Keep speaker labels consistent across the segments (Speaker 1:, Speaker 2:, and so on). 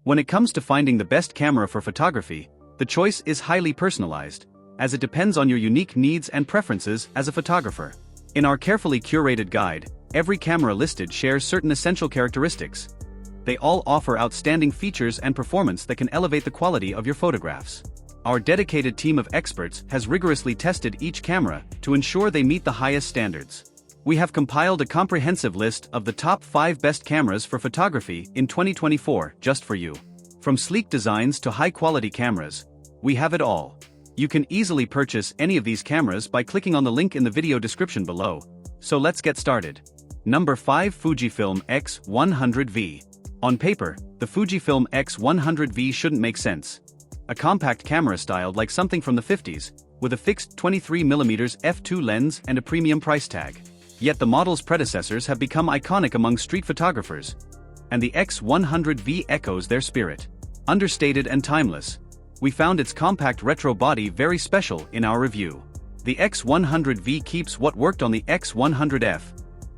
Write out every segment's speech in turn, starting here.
Speaker 1: When it comes to finding the best camera for photography, the choice is highly personalized, as it depends on your unique needs and preferences as a photographer. In our carefully curated guide, every camera listed shares certain essential characteristics. They all offer outstanding features and performance that can elevate the quality of your photographs. Our dedicated team of experts has rigorously tested each camera to ensure they meet the highest standards. We have compiled a comprehensive list of the top 5 best cameras for photography in 2024 just for you. From sleek designs to high-quality cameras, we have it all. You can easily purchase any of these cameras by clicking on the link in the video description below. So let's get started. Number 5, Fujifilm X100V. On paper, the Fujifilm X100V shouldn't make sense. A compact camera styled like something from the 50s, with a fixed 23mm f2 lens and a premium price tag. Yet the model's predecessors have become iconic among street photographers, and the X100V echoes their spirit. Understated and timeless, we found its compact retro body very special in our review. The X100V keeps what worked on the X100F,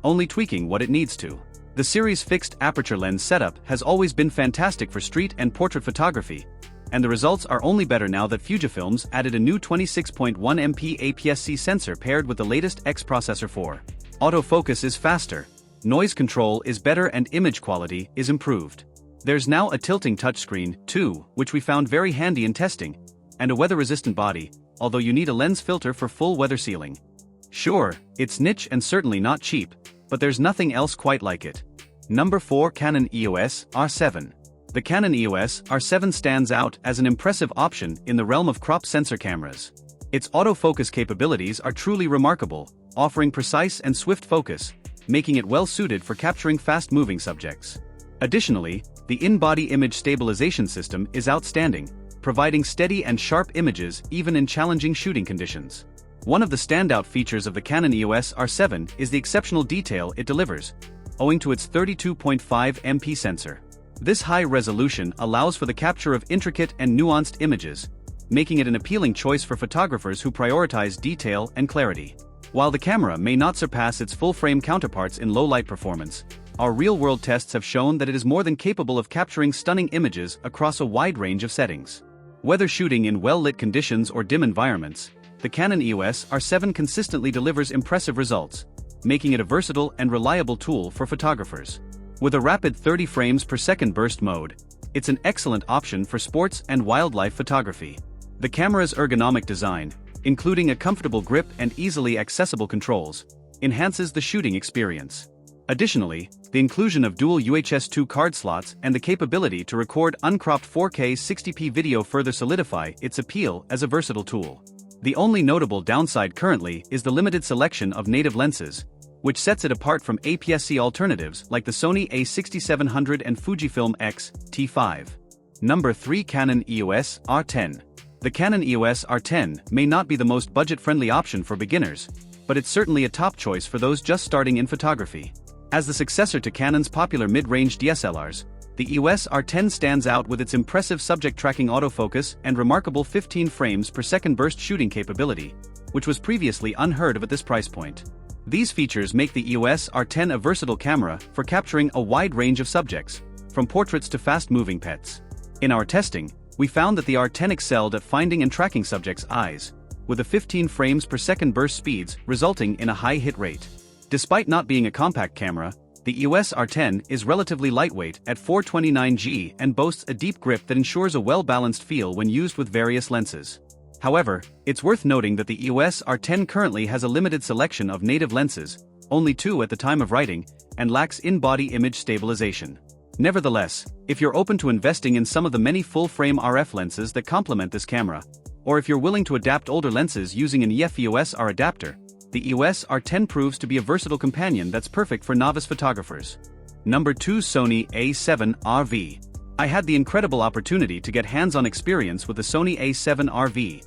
Speaker 1: only tweaking what it needs to. The series' fixed aperture lens setup has always been fantastic for street and portrait photography, and the results are only better now that Fujifilm's added a new 26.1MP APS-C sensor paired with the latest X processor 4. Autofocus is faster, noise control is better and image quality is improved. There's now a tilting touchscreen, too, which we found very handy in testing, and a weather-resistant body, although you need a lens filter for full weather sealing. Sure, it's niche and certainly not cheap, but there's nothing else quite like it. Number 4, Canon EOS R7. The Canon EOS R7 stands out as an impressive option in the realm of crop sensor cameras. Its autofocus capabilities are truly remarkable, offering precise and swift focus, making it well-suited for capturing fast-moving subjects. Additionally, the in-body image stabilization system is outstanding, providing steady and sharp images even in challenging shooting conditions. One of the standout features of the Canon EOS R7 is the exceptional detail it delivers, owing to its 32.5MP sensor. This high resolution allows for the capture of intricate and nuanced images, making it an appealing choice for photographers who prioritize detail and clarity. While the camera may not surpass its full-frame counterparts in low-light performance, our real-world tests have shown that it is more than capable of capturing stunning images across a wide range of settings. Whether shooting in well-lit conditions or dim environments, the Canon EOS R7 consistently delivers impressive results, making it a versatile and reliable tool for photographers. With a rapid 30 frames per second burst mode, it's an excellent option for sports and wildlife photography. The camera's ergonomic design, including a comfortable grip and easily accessible controls, enhances the shooting experience. Additionally, the inclusion of dual UHS 2 card slots and the capability to record uncropped 4K 60p video further solidify its appeal as a versatile tool. The only notable downside currently is the limited selection of native lenses, which sets it apart from APS-C alternatives like the Sony A7 IV and Fujifilm X-T5. Number 3, Canon EOS R10. The Canon EOS R10 may not be the most budget-friendly option for beginners, but it's certainly a top choice for those just starting in photography. As the successor to Canon's popular mid-range DSLRs, the EOS R10 stands out with its impressive subject tracking autofocus and remarkable 15 frames per second burst shooting capability, which was previously unheard of at this price point. These features make the EOS R10 a versatile camera for capturing a wide range of subjects, from portraits to fast-moving pets. In our testing, we found that the R10 excelled at finding and tracking subjects' eyes, with a 15 frames per second burst speeds resulting in a high hit rate. Despite not being a compact camera, the EOS R10 is relatively lightweight at 429G and boasts a deep grip that ensures a well-balanced feel when used with various lenses. However, it's worth noting that the EOS R10 currently has a limited selection of native lenses, only 2 at the time of writing, and lacks in-body image stabilization. Nevertheless, if you're open to investing in some of the many full-frame RF lenses that complement this camera, or if you're willing to adapt older lenses using an EF-EOS R adapter, the EOS R10 proves to be a versatile companion that's perfect for novice photographers. Number 2, Sony A7 IV. I had the incredible opportunity to get hands-on experience with the Sony A7 IV,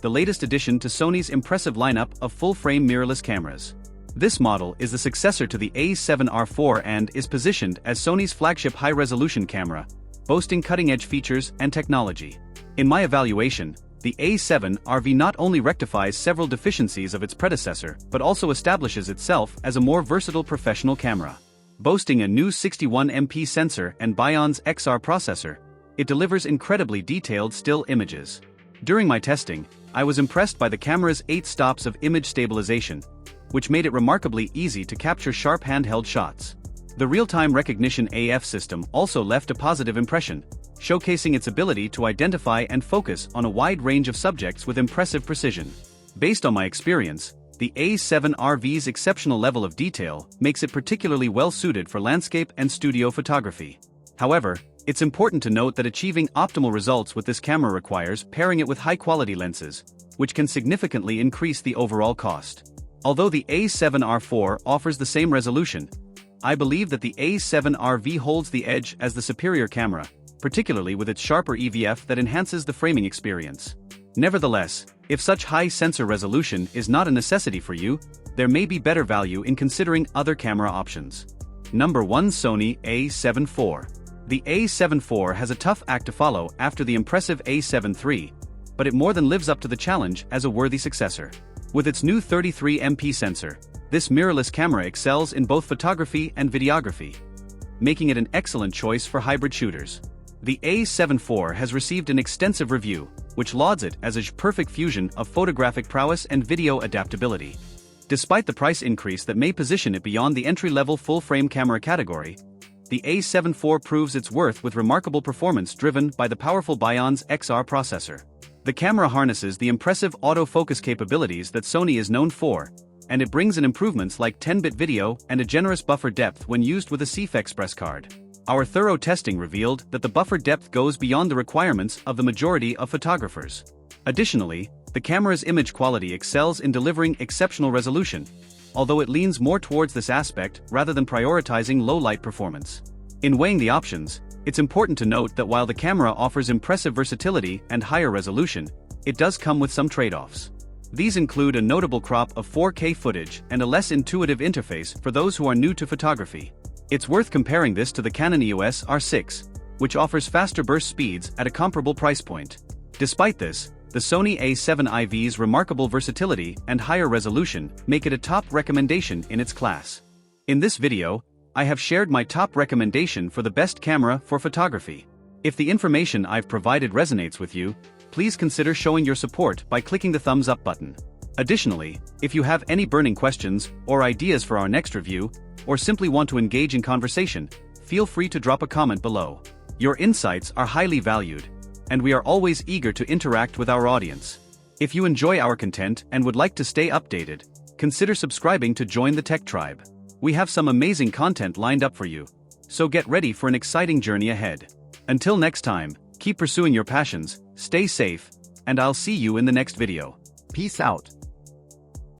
Speaker 1: the latest addition to Sony's impressive lineup of full-frame mirrorless cameras. This model is the successor to the A7 IV and is positioned as Sony's flagship high-resolution camera, boasting cutting-edge features and technology. In my evaluation, the A7 IV not only rectifies several deficiencies of its predecessor but also establishes itself as a more versatile professional camera. Boasting a new 61MP sensor and Bion's XR processor, it delivers incredibly detailed still images. During my testing, I was impressed by the camera's 8 stops of image stabilization, which made it remarkably easy to capture sharp handheld shots. The real-time recognition AF system also left a positive impression, showcasing its ability to identify and focus on a wide range of subjects with impressive precision. Based on my experience, the A7 RV's exceptional level of detail makes it particularly well-suited for landscape and studio photography. However, it's important to note that achieving optimal results with this camera requires pairing it with high-quality lenses, which can significantly increase the overall cost. Although the A7 R4 offers the same resolution, I believe that the A7 RV holds the edge as the superior camera, particularly with its sharper EVF that enhances the framing experience. Nevertheless, if such high sensor resolution is not a necessity for you, there may be better value in considering other camera options. Number 1. Sony A7 IV. The A7 IV has a tough act to follow after the impressive A7 III, but it more than lives up to the challenge as a worthy successor. With its new 33MP sensor, this mirrorless camera excels in both photography and videography, making it an excellent choice for hybrid shooters. The A7 IV has received an extensive review, which lauds it as a perfect fusion of photographic prowess and video adaptability. Despite the price increase that may position it beyond the entry-level full-frame camera category, the A7 IV proves its worth with remarkable performance driven by the powerful Bionz XR processor. The camera harnesses the impressive autofocus capabilities that Sony is known for, and it brings in improvements like 10-bit video and a generous buffer depth when used with a CF Express card. Our thorough testing revealed that the buffer depth goes beyond the requirements of the majority of photographers. Additionally, the camera's image quality excels in delivering exceptional resolution, although it leans more towards this aspect rather than prioritizing low-light performance. In weighing the options, it's important to note that while the camera offers impressive versatility and higher resolution, it does come with some trade-offs. These include a notable crop of 4K footage and a less intuitive interface for those who are new to photography. It's worth comparing this to the Canon EOS R10, which offers faster burst speeds at a comparable price point. Despite this, the Sony A7 IV's remarkable versatility and higher resolution make it a top recommendation in its class. In this video, I have shared my top recommendation for the best camera for photography. If the information I've provided resonates with you, please consider showing your support by clicking the thumbs up button. Additionally, if you have any burning questions or ideas for our next review, or simply want to engage in conversation, feel free to drop a comment below. Your insights are highly valued, and we are always eager to interact with our audience. If you enjoy our content and would like to stay updated, consider subscribing to join the Tech Tribe. We have some amazing content lined up for you, so get ready for an exciting journey ahead. Until next time, keep pursuing your passions, stay safe, and I'll see you in the next video. Peace out.